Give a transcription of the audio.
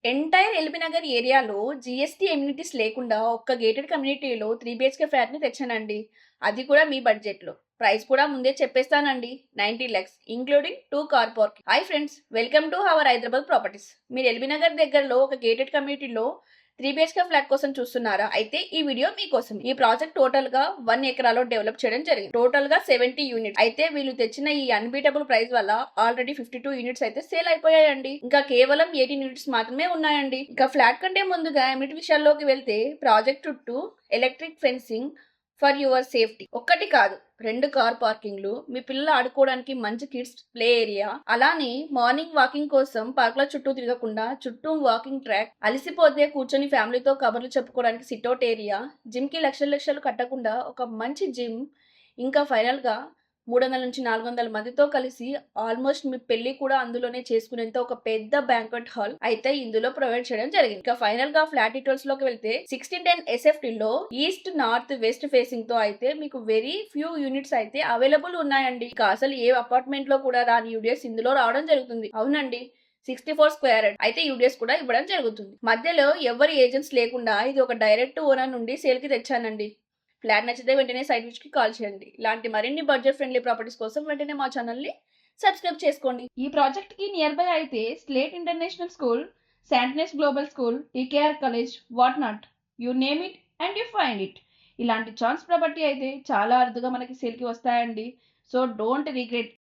Entire LB Nagar ఏరియాలో GST amenities లేకుండా ఒక్క గేటెడ్ కమ్యూనిటీలో 3 BHK ఫ్లాట్ని తెచ్చానండి. అది కూడా మీ బడ్జెట్లో. ప్రైస్ కూడా ముందే చెప్పేస్తానండి. 90 lakhs including 2 car parking. Hi friends, welcome to our Hyderabad properties. మీరు ఎల్బీనగర్ దగ్గరలో ఒక గేటెడ్ కమ్యూనిటీలో 3 BHK ఫ్లాట్ కోసం చూస్తున్నారా? అయితే ఈ వీడియో మీకోసం. ఈ ప్రాజెక్ట్ టోటల్ గా 1 ఎకరాలో డెవలప్ చేయడం జరిగింది. టోటల్ గా 70 యూనిట్స్. అయితే వీళ్ళు తెచ్చిన ఈ అన్బీటబుల్ ప్రైస్ వల్ల ఆల్రెడీ 52 యూనిట్స్ అయితే సేల్ అయిపోయాయండి. ఇంకా కేవలం 18 యూనిట్స్ మాత్రమే ఉన్నాయండి. ఇంకా ఫ్లాట్ కంటే ముందుగా ఎమ్యూనిటీ విషయాల్లోకి వెళ్తే ప్రాజెక్ట్ చుట్టూ electric fencing for your safety. ఒక్కటి కాదు, 2 కార్ పార్కింగ్లు, మీ పిల్లలు ఆడుకోవడానికి మంచి కిడ్స్ ప్లే ఏరియా, అలానే మార్నింగ్ వాకింగ్ కోసం పార్క్ లో చుట్టూ తిరగకుండా చుట్టూ వాకింగ్ ట్రాక్, అలసిపోతే కూర్చొని ఫ్యామిలీతో కబుర్లు చెప్పుకోవడానికి సిట్అవుట్ ఏరియా, జిమ్ కి లక్షలు కట్టకుండా ఒక మంచి జిమ్, ఇంకా ఫైనల్ గా 300 నుంచి 400 మందితో కలిసి ఆల్మోస్ట్ మీ పెళ్లి కూడా అందులోనే చేసుకునేంత ఒక పెద్ద బ్యాంక్వెట్ హాల్ అయితే ఇందులో ప్రొవైడ్ చేయడం జరిగింది. ఇక ఫైనల్ గా ఫ్లాట్ డీటెయిల్స్ లోకి వెళ్తే 1610 SFT లో ఈస్ట్ నార్త్ వెస్ట్ ఫేసింగ్ తో అయితే మీకు వెరీ ఫ్యూ యూనిట్స్ అయితే అవైలబుల్ ఉన్నాయండి. ఇక అసలు ఏ అపార్ట్మెంట్ లో కూడా రాని యూడిఎస్ ఇందులో రావడం జరుగుతుంది. అవునండి, 64 స్క్వేర్ అయితే యూడిఎస్ కూడా ఇవ్వడం జరుగుతుంది. మధ్యలో ఎవరి ఏజెంట్స్ లేకుండా ఇది ఒక డైరెక్ట్ ఓనర్ నుండి సేల్ కి తెచ్చానండి. ఫ్లాట్ నచ్చితే వెంటనే సైట్ విజిట్కి కాల్ చేయండి. ఇలాంటి మరిన్ని బడ్జెట్ ఫ్రెండ్లీ ప్రాపర్టీస్ కోసం వెంటనే మా ఛానల్ని సబ్స్క్రైబ్ చేసుకోండి. ఈ ప్రాజెక్ట్ కి నియర్ బై అయితే స్లేట్ ఇంటర్నేషనల్ స్కూల్, శాంటనెస్ Global School, TKR College, what not, you name it and you find it. ఇలాంటి ఛాన్స్ ప్రాపర్టీ అయితే చాలా అరుదుగా మనకి సేల్కి వస్తాయండి. So don't regret.